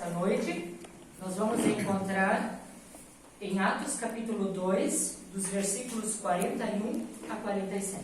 nesta noite, nós vamos encontrar em Atos capítulo 2, dos versículos 41 a 47.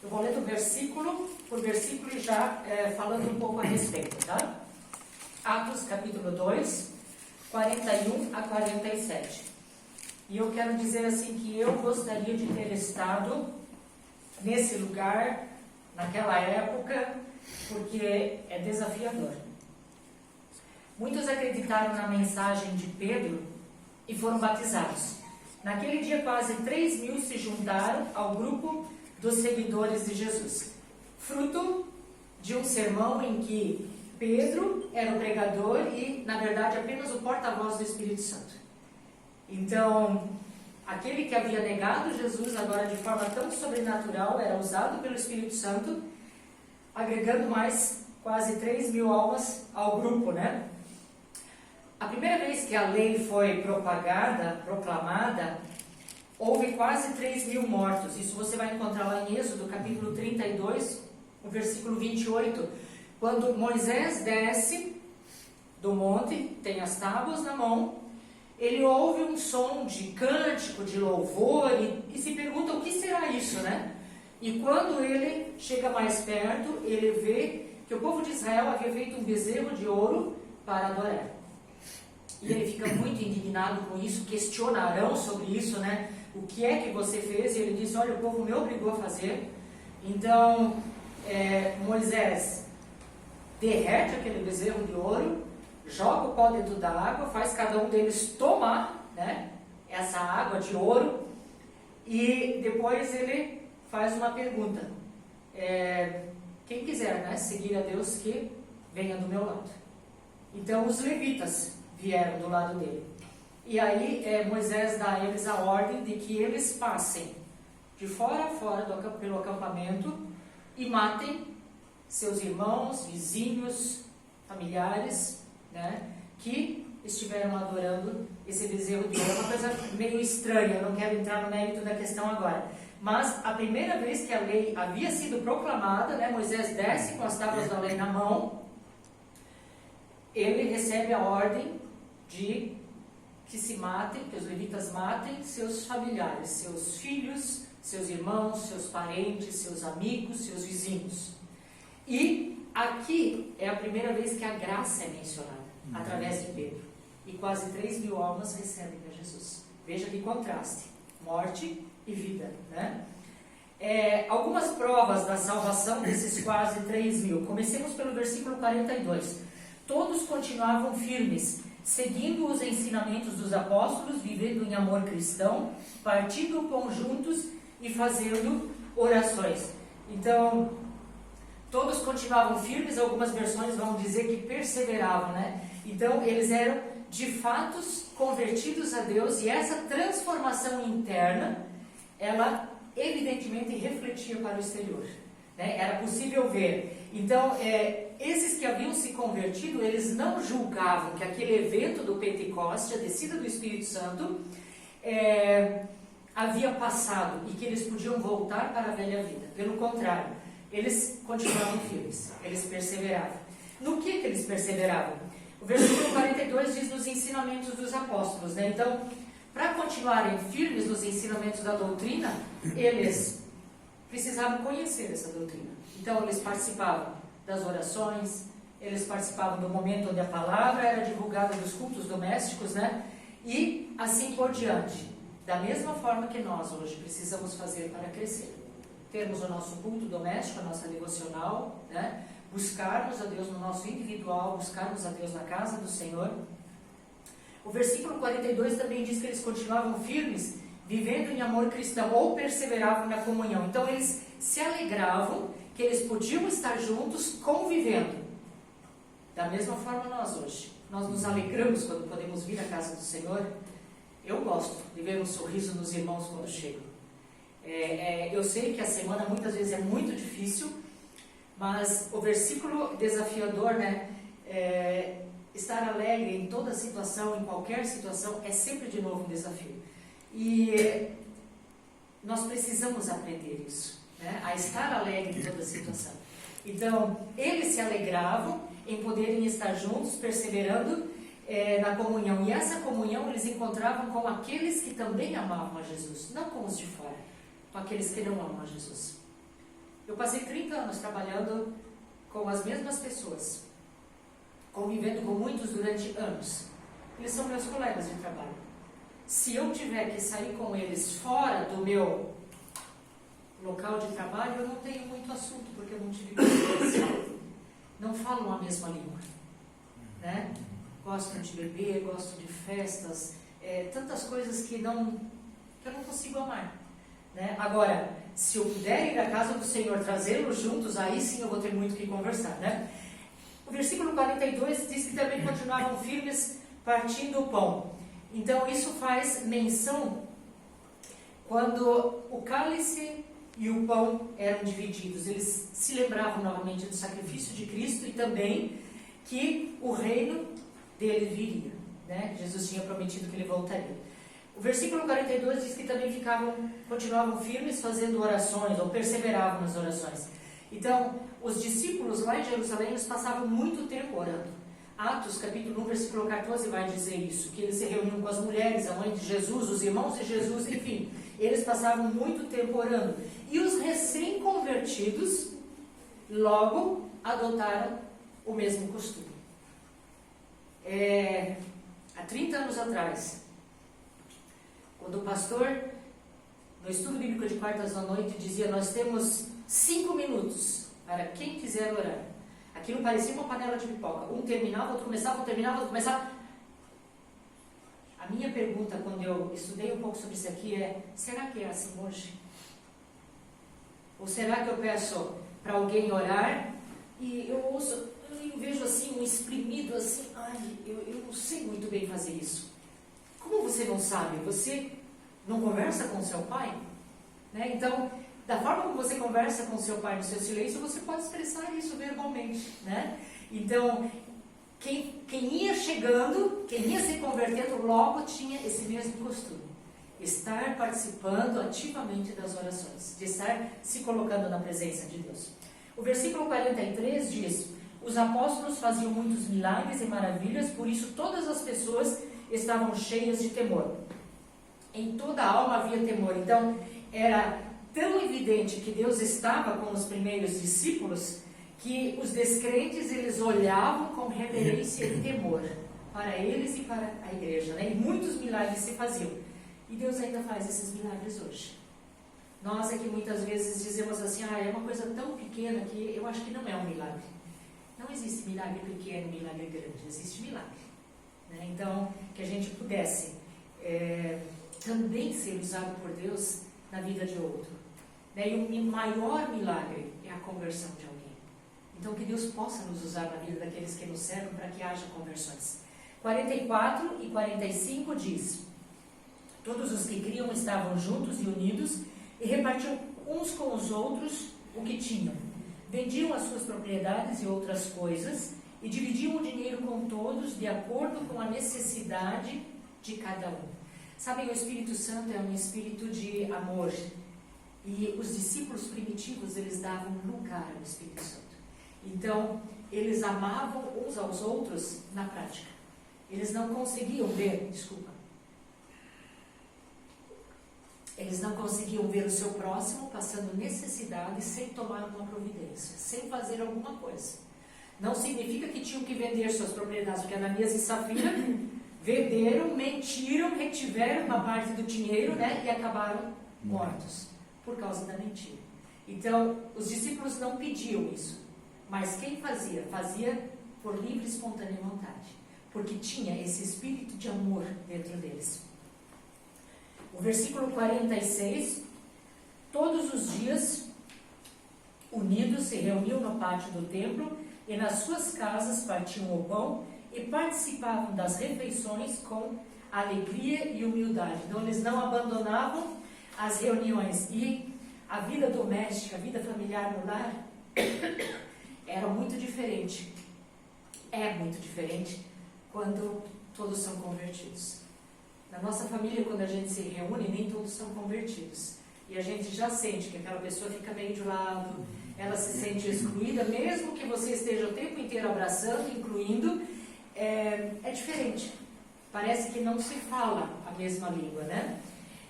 Eu vou ler do versículo por versículo e já falando um pouco a respeito, tá? Atos capítulo 2, 41 a 47. E eu quero dizer assim que eu gostaria de ter estado nesse lugar, naquela época, porque é desafiador. Muitos acreditaram na mensagem de Pedro e foram batizados. Naquele dia, quase 3.000 se juntaram ao grupo dos seguidores de Jesus, fruto de um sermão em que Pedro era o pregador e, na verdade, apenas o porta-voz do Espírito Santo. Então, aquele que havia negado Jesus agora de forma tão sobrenatural era usado pelo Espírito Santo, agregando mais quase 3.000 almas ao grupo, né? A primeira vez que a lei foi proclamada, houve quase 3.000 mortos. Isso você vai encontrar lá em Êxodo, capítulo 32, o versículo 28, quando Moisés desce do monte, tem as tábuas na mão, ele ouve um som de cântico, de louvor, e se pergunta o que será isso, né? E quando ele chega mais perto, ele vê que o povo de Israel havia feito um bezerro de ouro para adorar. E ele fica muito indignado com isso, questiona Arão sobre isso, né? O que é que você fez? E ele diz, olha, o povo me obrigou a fazer. Então, Moisés derrete aquele bezerro de ouro, joga o pó dentro da água, faz cada um deles tomar, né, essa água de ouro, e depois ele faz uma pergunta. Quem quiser, né, seguir a Deus, que venha do meu lado. Então os levitas vieram do lado dele. E aí Moisés dá a eles a ordem de que eles passem de fora a fora pelo acampamento e matem seus irmãos, vizinhos, familiares, né, que estiveram adorando esse bezerro de ouro. É uma coisa meio estranha, eu não quero entrar no mérito da questão agora. Mas a primeira vez que a lei havia sido proclamada, né, Moisés desce com as tábuas da lei na mão, ele recebe a ordem de que se matem, que os levitas matem seus familiares, seus filhos, seus irmãos, seus parentes, seus amigos, seus vizinhos. E aqui é a primeira vez que a graça é mencionada, através de Pedro. E quase 3.000 almas recebem a Jesus. Veja que contraste, morte e vida, né? Algumas provas da salvação desses quase 3.000. Comecemos pelo versículo 42. Todos continuavam firmes, seguindo os ensinamentos dos apóstolos, vivendo em amor cristão, partindo o pão juntos e fazendo orações. Então, todos continuavam firmes, algumas versões vão dizer que perseveravam, né? Então, eles eram, de fato, convertidos a Deus, e essa transformação interna, ela, evidentemente, refletia para o exterior, né? Era possível ver. Então, esses que haviam se convertido, eles não julgavam que aquele evento do Pentecoste, a descida do Espírito Santo, havia passado e que eles podiam voltar para a velha vida. Pelo contrário, eles continuavam firmes, eles perseveravam. No que eles perseveravam? O versículo 42 diz nos ensinamentos dos apóstolos, né? Então, para continuarem firmes nos ensinamentos da doutrina, eles precisavam conhecer essa doutrina. Então, eles participavam das orações, eles participavam do momento onde a palavra era divulgada nos cultos domésticos, né? E assim por diante. Da mesma forma que nós hoje precisamos fazer para crescer. Termos o nosso culto doméstico, a nossa devocional, né? Buscarmos a Deus no nosso individual, buscarmos a Deus na casa do Senhor. O versículo 42 também diz que eles continuavam firmes, vivendo em amor cristão, ou perseveravam na comunhão. Então eles se alegravam que eles podiam estar juntos, convivendo. Da mesma forma nós hoje. Nós nos alegramos quando podemos vir à casa do Senhor. Eu gosto de ver um sorriso nos irmãos quando chegam. Eu sei que a semana muitas vezes é muito difícil, mas o versículo desafiador, né? Estar alegre em toda situação, em qualquer situação, é sempre de novo um desafio. E nós precisamos aprender isso, né? A estar alegre em toda situação. Então, eles se alegravam em poderem estar juntos, perseverando na comunhão. E essa comunhão eles encontravam com aqueles que também amavam a Jesus, não com os de fora, com aqueles que não amam a Jesus. Eu passei 30 anos trabalhando com as mesmas pessoas, convivendo com muitos durante anos. Eles são meus colegas de trabalho. Se eu tiver que sair com eles fora do meu local de trabalho, eu não tenho muito assunto, porque eu não tive conversa. Não falam a mesma língua, né? Gostam de beber, gostam de festas, tantas coisas que eu não consigo amar, né? Agora, se eu puder ir à casa do Senhor, trazê-los juntos, aí sim eu vou ter muito o que conversar, né? O versículo 42 diz que também continuavam firmes partindo o pão. Então isso faz menção quando o cálice e o pão eram divididos. Eles se lembravam novamente do sacrifício de Cristo e também que o reino dele viria, né? Jesus tinha prometido que ele voltaria. O versículo 42 diz que também continuavam firmes fazendo orações, ou perseveravam nas orações. Então, os discípulos lá em Jerusalém, eles passavam muito tempo orando. Atos, capítulo 1, versículo 14, vai dizer isso, que eles se reuniam com as mulheres, a mãe de Jesus, os irmãos de Jesus, enfim, eles passavam muito tempo orando. E os recém-convertidos, logo, adotaram o mesmo costume. Há 30 anos atrás, quando o pastor, no estudo bíblico de quartas da noite, dizia, nós temos 5 minutos para quem quiser orar. Aquilo parecia uma panela de pipoca. Um terminava, outro começava, outro terminava, outro começava. A minha pergunta, quando eu estudei um pouco sobre isso aqui, é, será que é assim hoje? Ou será que eu peço para alguém orar e eu vejo assim, um exprimido assim, eu não sei muito bem fazer isso. Como você não sabe? Você não conversa com seu pai? Né? Então, da forma como você conversa com seu pai no seu silêncio, você pode expressar isso verbalmente, né? Então, quem ia chegando, quem ia se convertendo, logo tinha esse mesmo costume. Estar participando ativamente das orações, de estar se colocando na presença de Deus. O versículo 43 diz, os apóstolos faziam muitos milagres e maravilhas, por isso todas as pessoas estavam cheias de temor. Em toda a alma havia temor. Então, era tão evidente que Deus estava com os primeiros discípulos, que os descrentes, eles olhavam com reverência e temor para eles e para a igreja, né? E muitos milagres se faziam. E Deus ainda faz esses milagres hoje. Nós é que muitas vezes dizemos assim, é uma coisa tão pequena que eu acho que não é um milagre. Não existe milagre pequeno, milagre grande, existe milagre, né? Então, que a gente pudesse também ser usado por Deus na vida de outro. E o maior milagre é a conversão de alguém. Então, que Deus possa nos usar na vida daqueles que nos servem para que haja conversões. 44 e 45 diz, todos os que criam estavam juntos e unidos e repartiam uns com os outros o que tinham. Vendiam as suas propriedades e outras coisas e dividiam o dinheiro com todos de acordo com a necessidade de cada um. Sabem, o Espírito Santo é um espírito de amor. E os discípulos primitivos, eles davam lugar ao Espírito Santo. Então, eles amavam uns aos outros na prática. Eles não conseguiam ver, eles não conseguiam ver o seu próximo passando necessidade sem tomar uma providência, sem fazer alguma coisa. Não significa que tinham que vender suas propriedades, porque Ananias e Safira venderam, mentiram, retiveram uma parte do dinheiro, né, e acabaram mortos por causa da mentira. Então, os discípulos não pediam isso, mas quem fazia? Fazia por livre e espontânea vontade, porque tinha esse espírito de amor dentro deles. O versículo 46, todos os dias, unidos, se reuniam no pátio do templo e nas suas casas partiam o pão e participavam das refeições com alegria e humildade. Então, eles não abandonavam as reuniões. E a vida doméstica, a vida familiar no lar, era muito diferente. É muito diferente quando todos são convertidos. Na nossa família, quando a gente se reúne, nem todos são convertidos. e a gente já sente que aquela pessoa fica meio de lado, ela se sente excluída, mesmo que você esteja o tempo inteiro abraçando, incluindo, é diferente. Parece que não se fala a mesma língua, né?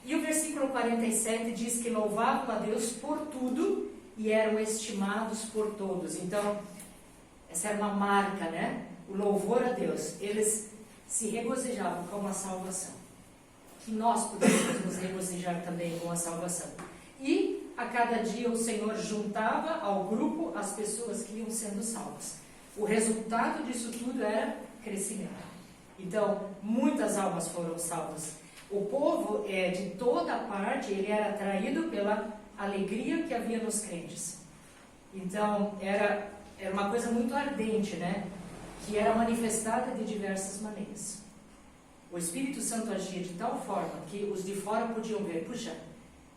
E o versículo 47 diz que louvavam a Deus por tudo e eram estimados por todos. Então, essa era uma marca, né? O louvor a Deus. Eles se regozijavam com a salvação. Que nós pudéssemos nos regozijar também com a salvação. E a cada dia o Senhor juntava ao grupo as pessoas que iam sendo salvas. O resultado disso tudo era crescimento. Então, muitas almas foram salvas. O povo de toda parte, ele era atraído pela alegria que havia nos crentes. Então, era uma coisa muito ardente, né? Que era manifestada de diversas maneiras. O Espírito Santo agia de tal forma que os de fora podiam ver, puxa,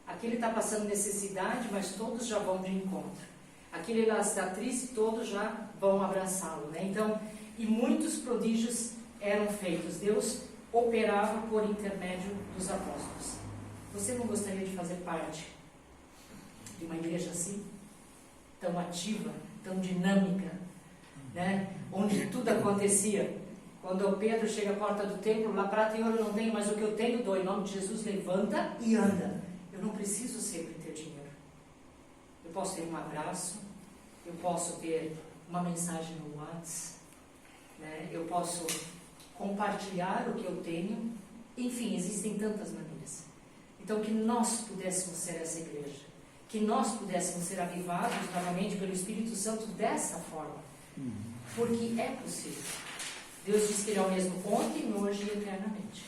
aquele está passando necessidade, mas todos já vão de encontro. Aquele lá está triste, todos já vão abraçá-lo, né? Então, e muitos prodígios eram feitos. Deus operava por intermédio dos apóstolos. Você não gostaria de fazer parte de uma igreja assim? Tão ativa, tão dinâmica, né? Onde tudo acontecia. Quando o Pedro chega à porta do templo, lá prata e ouro eu não tenho, mas o que eu tenho dou. Em nome de Jesus, levanta e anda. Eu não preciso sempre ter dinheiro. Eu posso ter um abraço, eu posso ter uma mensagem no WhatsApp, né? Eu posso compartilhar o que eu tenho. Enfim, existem tantas maneiras. Então, que nós pudéssemos ser essa igreja, que nós pudéssemos ser avivados novamente pelo Espírito Santo dessa forma, porque é possível. Deus diz que Ele é o mesmo ontem, hoje e eternamente.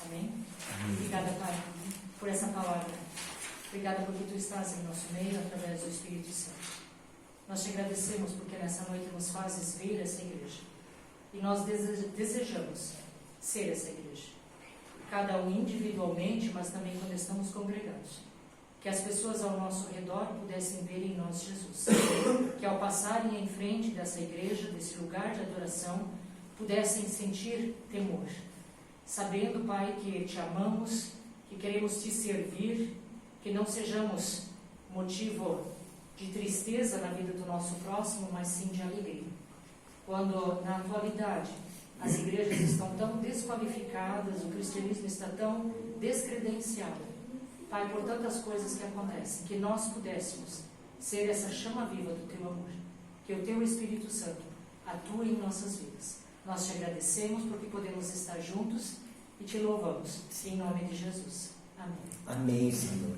Amém? Obrigada, Pai, por essa palavra. Obrigada porque Tu estás em nosso meio através do Espírito Santo. Nós Te agradecemos porque nessa noite nos fazes ver essa igreja. E nós desejamos ser essa igreja. Cada um individualmente, mas também quando estamos congregados. Que as pessoas ao nosso redor pudessem ver em nós Jesus. Que ao passarem em frente dessa igreja, desse lugar de adoração, pudessem sentir temor. Sabendo, Pai, que Te amamos, que queremos Te servir, que não sejamos motivo de tristeza na vida do nosso próximo, mas sim de alegria. Quando, na atualidade, as igrejas estão tão desqualificadas, o cristianismo está tão descredenciado, Pai, por tantas coisas que acontecem, que nós pudéssemos ser essa chama viva do Teu amor, que o Teu Espírito Santo atue em nossas vidas. Nós Te agradecemos porque podemos estar juntos e Te louvamos, em nome de Jesus. Amém. Amém, Senhor.